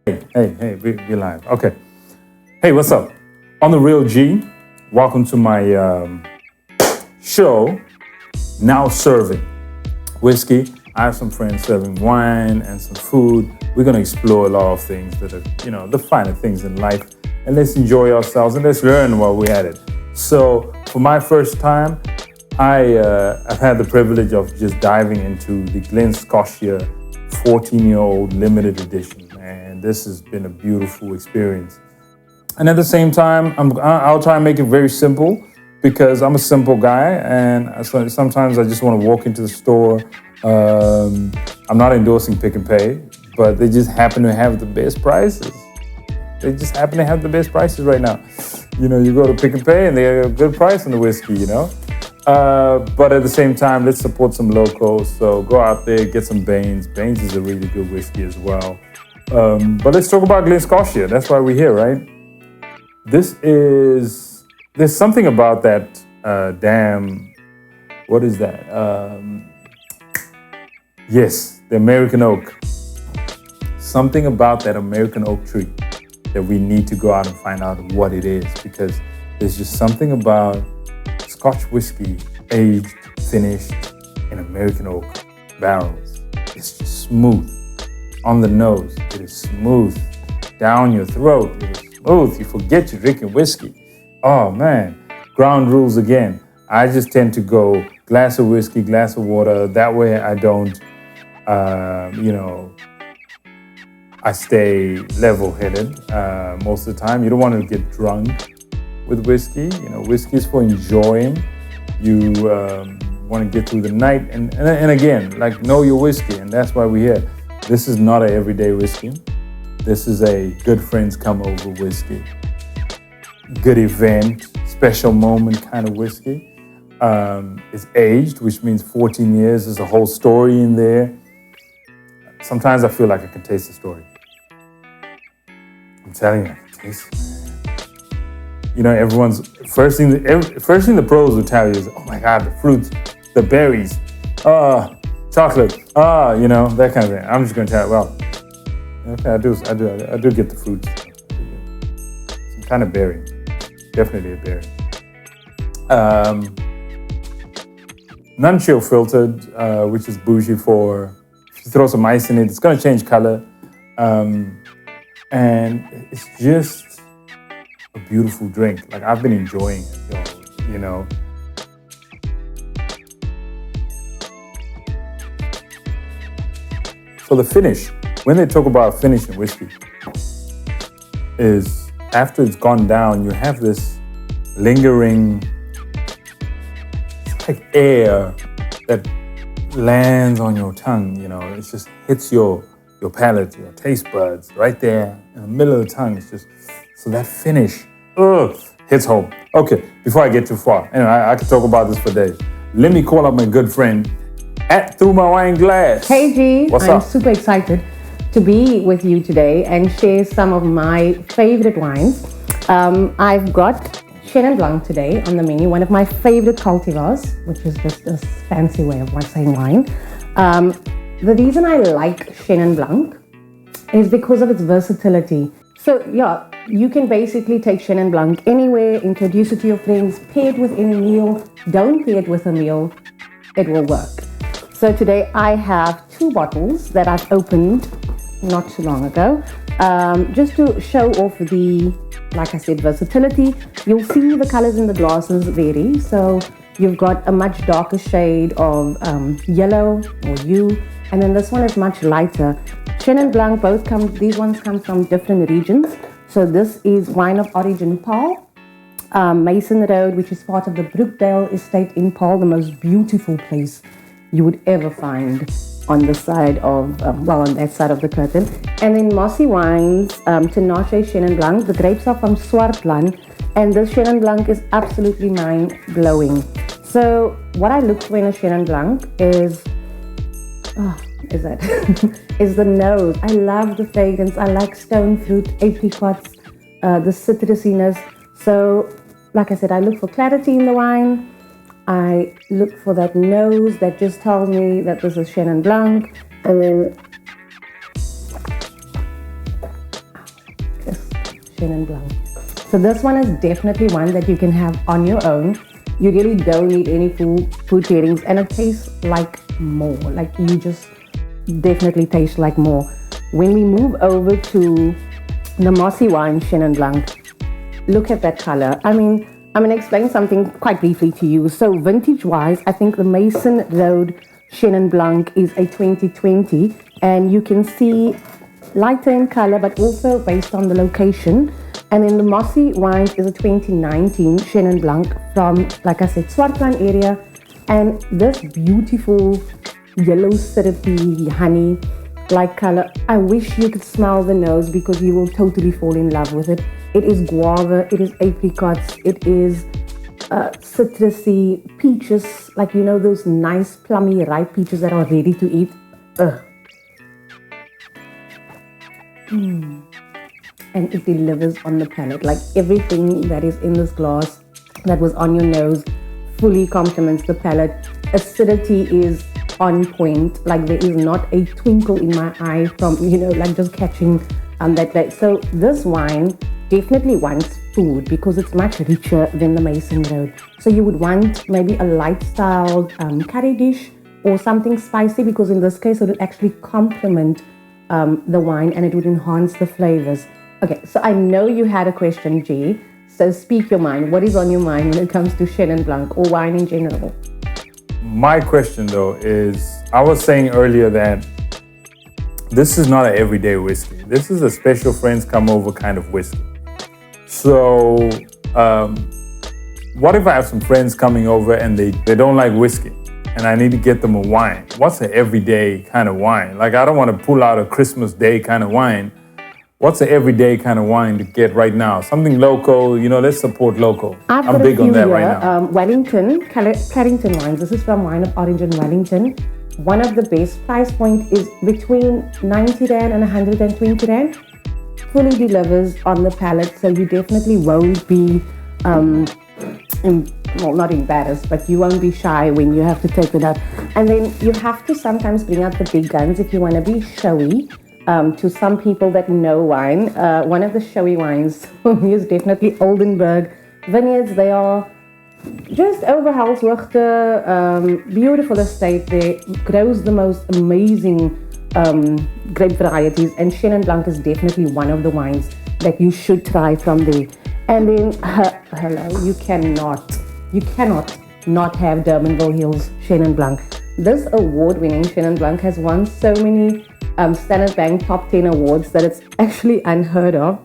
Hey, we live. Okay. Hey, what's up? On the Real G, welcome to my show, Now Serving Whiskey. I have some friends serving wine and some food. We're going to explore a lot of things that are, the finer things in life. And let's enjoy ourselves and let's learn while we're at it. So, for my first time, I've had the privilege of just diving into the Glen Scotia 14-year-old limited edition. And this has been a beautiful experience. And at the same time, I'll try and make it very simple because I'm a simple guy. And sometimes I just want to walk into the store. I'm not endorsing Pick and Pay, but they just happen to have the best prices. They just happen to have the best prices right now. You go to Pick and Pay and they have a good price on the whiskey, But at the same time, let's support some locals. So go out there, get some Baines. Baines is a really good whiskey as well. But let's talk about Glen Scotia. That's why we're here, right? There's something about that what is that? Yes, the American oak. Something about that American oak tree that we need to go out and find out what it is, because there's just something about Scotch whiskey aged, finished in American oak barrels. It's just smooth. On the nose, it is smooth. Down your throat, it is smooth. You forget you're drinking whiskey. Oh man, ground rules again. I just tend to go glass of whiskey, glass of water. That way I don't, I stay level-headed most of the time. You don't want to get drunk with whiskey. Whiskey is for enjoying. You want to get through the night. And again, know your whiskey. And that's why we're here. This is not an everyday whiskey. This is a good friends come over whiskey. Good event, special moment kind of whiskey. It's aged, which means 14 years. There's a whole story in there. Sometimes I feel like I can taste the story. I'm telling you, I can taste it, man. Everyone's first thing the pros will tell you is, oh my God, the fruits, the berries, chocolate, that kind of thing. I'm just gonna tell you, well, okay, I do get the fruits. Some kind of berry, definitely a berry. Non-chill filtered, which is bougie for. If you throw some ice in it, it's gonna change color, and it's just a beautiful drink. I've been enjoying it, So the finish, when they talk about finish in whiskey, is after it's gone down, you have this lingering, it's like air that lands on your tongue, it just hits your palate, your taste buds right there in the middle of the tongue. It's just, so that finish, hits home. Okay, before I get too far, anyway, I could talk about this for days. Let me call up my good friend at Through My Wine Glass. Hey G, What's I'm up? super excited to be with you today and share some of my favorite wines. I've got Chenin Blanc today on the menu, one of my favorite cultivars, which is just a fancy way of saying wine. The reason I like Chenin Blanc is because of its versatility. So yeah, you can basically take Chenin Blanc anywhere, introduce it to your friends, pair it with any meal, don't pair it with a meal, it will work. So today I have 2 bottles that I've opened not too long ago, just to show off the, like I said, versatility. You'll see the colors in the glasses vary. So you've got a much darker shade of yellow or hue, and then this one is much lighter. Chenin Blanc, these ones come from different regions. So this is wine of origin Paarl, Mason Road, which is part of the Brookdale Estate in Paarl, the most beautiful place you would ever find on the side of, on that side of the curtain. And then Mossy Wines, Tinashe Chenin Blanc. The grapes are from Swartland, and this Chenin Blanc is absolutely mind-blowing. So what I look for in a Chenin Blanc is is the nose. I love the fragrance. I like stone fruit, apricots, the citrusiness. So, like I said, I look for clarity in the wine. I look for that nose that just tells me that this is Chenin Blanc. And then Chenin Blanc. So this one is definitely one that you can have on your own. You really don't need any food pairings, and it tastes like more. Like you just definitely taste like more. When we move over to the mossy wine Chenin Blanc, look at that color. I mean, I'm going to explain something quite briefly to you. So vintage-wise, I think the Mason Road Chenin Blanc is a 2020, and you can see lighter in color, but also based on the location. And then the mossy wines is a 2019 Chenin Blanc from, like I said, Swartland area. And this beautiful yellow syrupy honey-like color. I wish you could smell the nose because you will totally fall in love with it. It is guava, it is apricots, it is citrusy, peaches, like you know those nice plummy ripe peaches that are ready to eat. And it delivers on the palate. Like everything that is in this glass that was on your nose fully complements the palate. Acidity is on point. Like there is not a twinkle in my eye from, like just catching that. So this wine definitely wants food because it's much richer than the Mason Road. So you would want maybe a light styled curry dish or something spicy, because in this case it would actually complement the wine and it would enhance the flavors. Okay, so I know you had a question, G. So speak your mind. What is on your mind when it comes to Chenin Blanc or wine in general? My question though is, I was saying earlier that this is not an everyday whiskey. This is a special friends come over kind of whiskey. So what if I have some friends coming over and they don't like whiskey and I need to get them a wine? What's an everyday kind of wine? Like I don't want to pull out a Christmas Day kind of wine. What's an everyday kind of wine to get right now? Something local, let's support local. I'm big on that right now. Wellington, Carrington wines. This is from Wine of Origin Wellington. One of the best price point is between 90 Rand and 120 Rand. Fully delivers on the palate, so you definitely won't be, not embarrassed, but you won't be shy when you have to take it out. And then you have to sometimes bring out the big guns if you want to be showy. To some people that know wine, one of the showy wines for me is definitely Oldenburg Vineyards. They are just over Halshoogte, beautiful estate there, grows the most amazing grape varieties, and Chenin Blanc is definitely one of the wines that you should try from there. And then, hello, you cannot not have Durbanville Hills Chenin Blanc. This award-winning Chenin Blanc has won so many Standard Bank Top 10 awards that it's actually unheard of.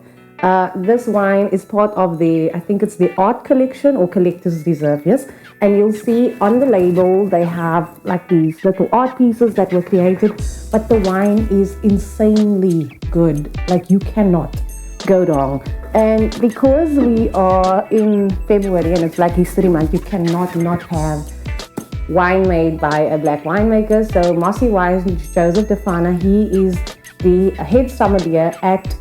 This wine is part of I think it's the art collection or collector's reserve, yes. And you'll see on the label, they have like these little art pieces that were created, but the wine is insanely good. Like you cannot go wrong. And because we are in February and it's Black History Month, you cannot not have wine made by a black winemaker. So Mossy Wines, Joseph Defana, he is the head sommelier at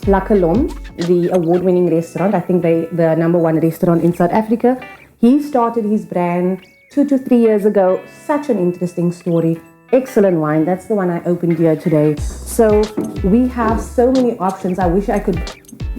La Colombe, the award-winning restaurant. I think the number one restaurant in South Africa. He started his brand 2 to 3 years ago. Such an interesting story. Excellent wine. That's the one I opened here today. So we have so many options. I wish I could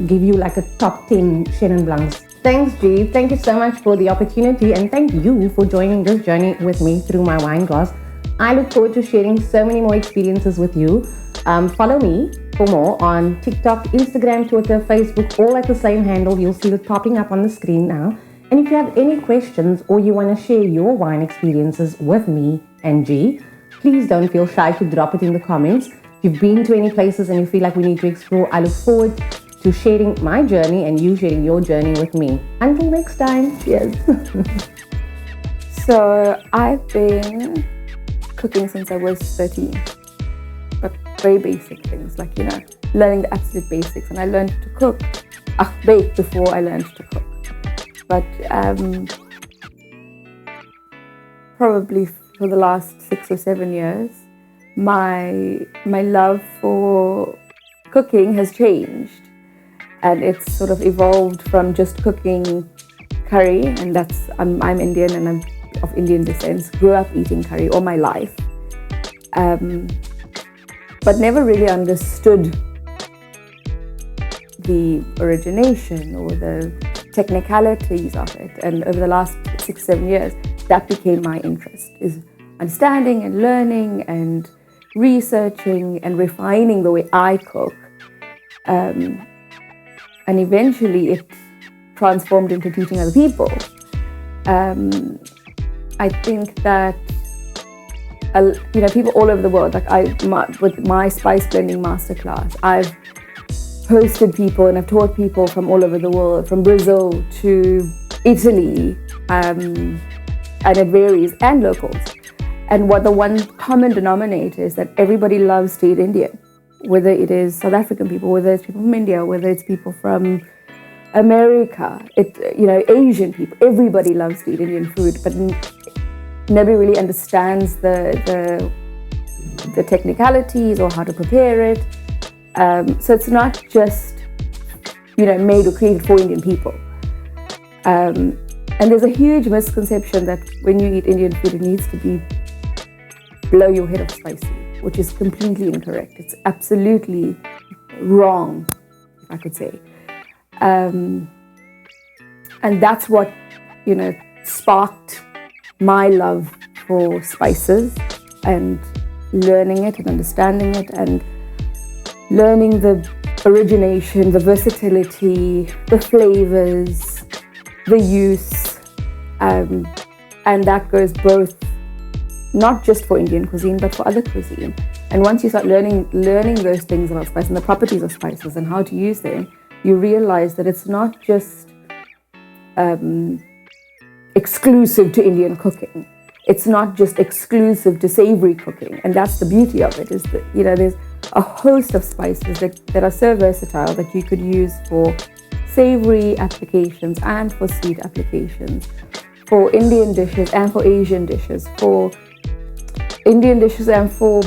give you like a top 10 Chenin Blancs. Thanks, G. Thank you so much for the opportunity, and thank you for joining this journey with me through my wine glass. I look forward to sharing so many more experiences with you. Follow me for more on TikTok, Instagram, Twitter, Facebook, all at the same handle. You'll see it popping up on the screen now. And if you have any questions or you want to share your wine experiences with me and G, please don't feel shy to drop it in the comments. If you've been to any places and you feel like we need to explore, I look forward to sharing my journey and you sharing your journey with me. Until next time, cheers. So I've been cooking since I was 13, but very basic things like, learning the absolute basics. And I learned to cook, bake before I learned to cook. But probably for the last 6 or 7 years, my love for cooking has changed. And it's sort of evolved from just cooking curry, and I'm Indian and I'm of Indian descent, grew up eating curry all my life, but never really understood the origination or the technicalities of it. And over the last 6-7 years, that became my interest, is understanding and learning and researching and refining the way I cook. And eventually it transformed into teaching other people. I think that people all over the world, with my spice blending masterclass, I've hosted people and I've taught people from all over the world, from Brazil to Italy, and it varies, and locals. And what the one common denominator is that everybody loves to eat Indian, whether it is South African people, whether it's people from India, whether it's people from America, Asian people. Everybody loves to eat Indian food, but nobody really understands the technicalities or how to prepare it. So it's not just, made or created for Indian people. And there's a huge misconception that when you eat Indian food, it needs to be blow your head off spicy, which is completely incorrect. It's absolutely wrong, if I could say. And that's what, sparked my love for spices and learning it and understanding it and learning the origination, the versatility, the flavors, the use, and that goes both not just for Indian cuisine but for other cuisine. And once you start learning those things about spice and the properties of spices and how to use them, you realize that it's not just exclusive to Indian cooking. It's not just exclusive to savory cooking, and that's the beauty of it. Is that there's a host of spices that are so versatile that you could use for savory applications and for sweet applications, for Indian dishes and for Asian dishes, for Indian dishes and for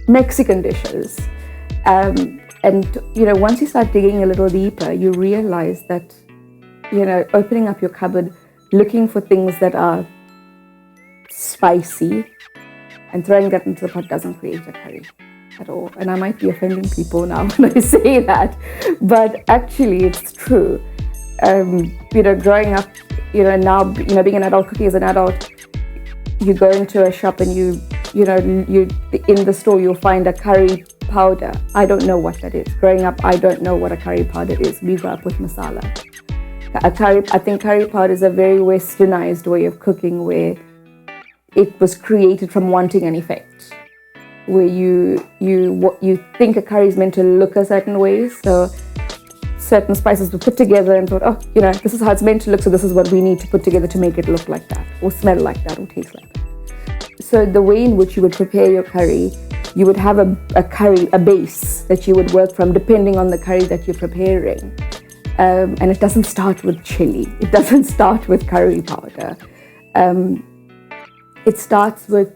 Mexican dishes. And once you start digging a little deeper, you realize that opening up your cupboard, looking for things that are spicy and throwing that into the pot doesn't create a curry at all. And I might be offending people now when I say that, but actually it's true. Growing up, now, being an adult, cooking as an adult, you go into a shop and you in the store you'll find a curry powder. I don't know what that is. Growing up, I don't know what a curry powder is. We grew up with masala. I think curry powder is a very westernized way of cooking where it was created from wanting an effect, where you think a curry is meant to look a certain way, so certain spices were put together and thought, this is how it's meant to look, so this is what we need to put together to make it look like that, or smell like that, or taste like that. So the way in which you would prepare your curry, you would have a base that you would work from depending on the curry that you're preparing. And it doesn't start with chili. It doesn't start with curry powder. It starts with,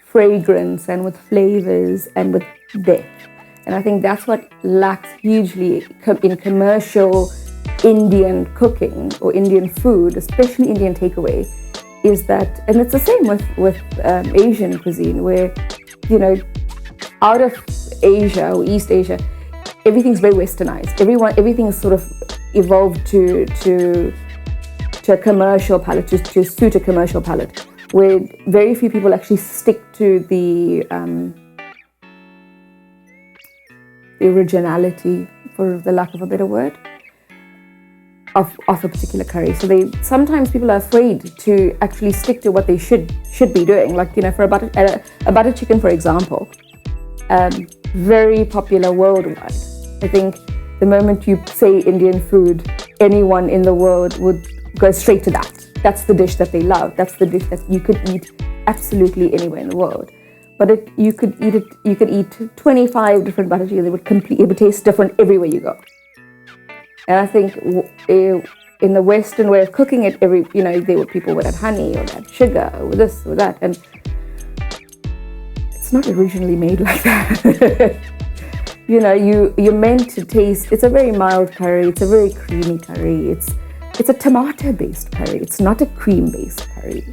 fragrance and with flavors and with depth. And I think that's what lacks hugely in commercial Indian cooking or Indian food, especially Indian takeaway, is that, and it's the same with Asian cuisine, where, out of Asia or East Asia, everything's very westernized. Everything is sort of evolved to a commercial palate, to suit a commercial palate, where very few people actually stick to the originality, for the lack of a better word, of a particular curry. So sometimes people are afraid to actually stick to what they should be doing. Like, for a butter chicken, for example, very popular worldwide. I think the moment you say Indian food, anyone in the world would go straight to that. That's the dish that they love. That's the dish that you could eat absolutely anywhere in the world. But you could eat 25 different butter chickens. It would taste different everywhere you go. And I think in the Western way of cooking it, there were people would add honey or add sugar or this or that, and it's not originally made like that. You're meant to taste. It's a very mild curry. It's a very creamy curry. It's a tomato-based curry. It's not a cream-based curry.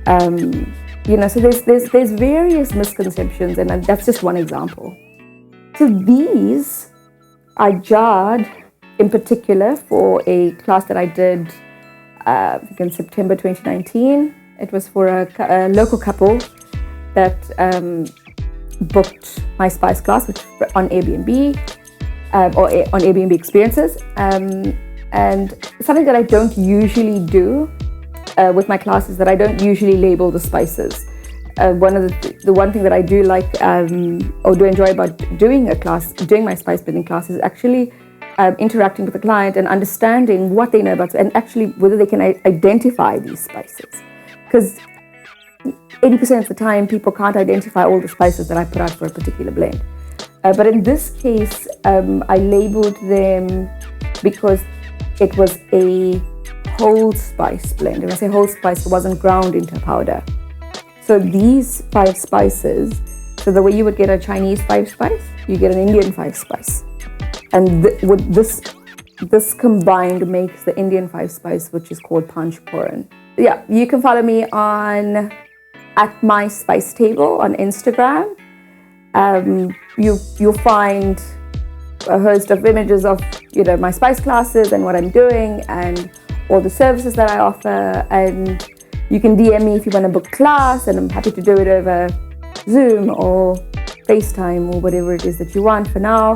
So there's various misconceptions, and that's just one example. So these I jarred in particular for a class that I did I think in September 2019. It was for a local couple that booked my spice class, which on Airbnb or on Airbnb experiences, and something that I don't usually do with my classes, that I don't usually label the spices. The one thing that I do like or do enjoy about doing my spice blending class is actually interacting with the client and understanding what they know about, and actually whether they can identify these spices. Because 80% of the time, people can't identify all the spices that I put out for a particular blend. But in this case, I labeled them because it was a whole spice blend. When I say whole spice, it wasn't ground into powder. So these 5 spices, so the way you would get a Chinese 5 spice, you get an Indian 5 spice. And what this combined makes the Indian 5 spice, which is called Panch Phoron. Yeah, you can follow me at my spice table on Instagram. You'll find a host of images of my spice classes and what I'm doing and all the services that I offer. And you can DM me if you want to book class, and I'm happy to do it over Zoom or FaceTime or whatever it is that you want for now.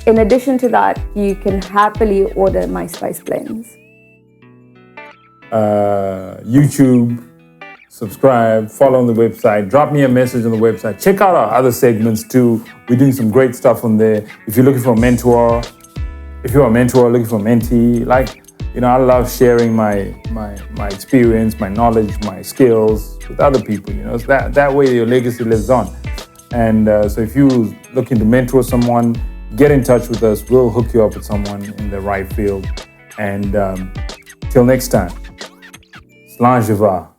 In addition to that, you can happily order my spice blends. YouTube, subscribe, follow on the website, drop me a message on the website. Check out our other segments too. We're doing some great stuff on there. If you're looking for a mentor, if you're a mentor looking for a mentee, I love sharing my experience, my knowledge, my skills with other people. So that way your legacy lives on. And so if you're looking to mentor someone, get in touch with us. We'll hook you up with someone in the right field. And till next time, Slanjava.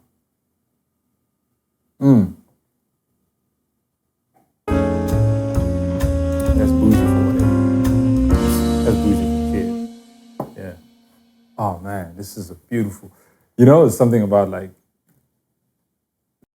That's bougie for whatever. That's bougie for kids. Yeah. Oh man, this is a beautiful. There's something about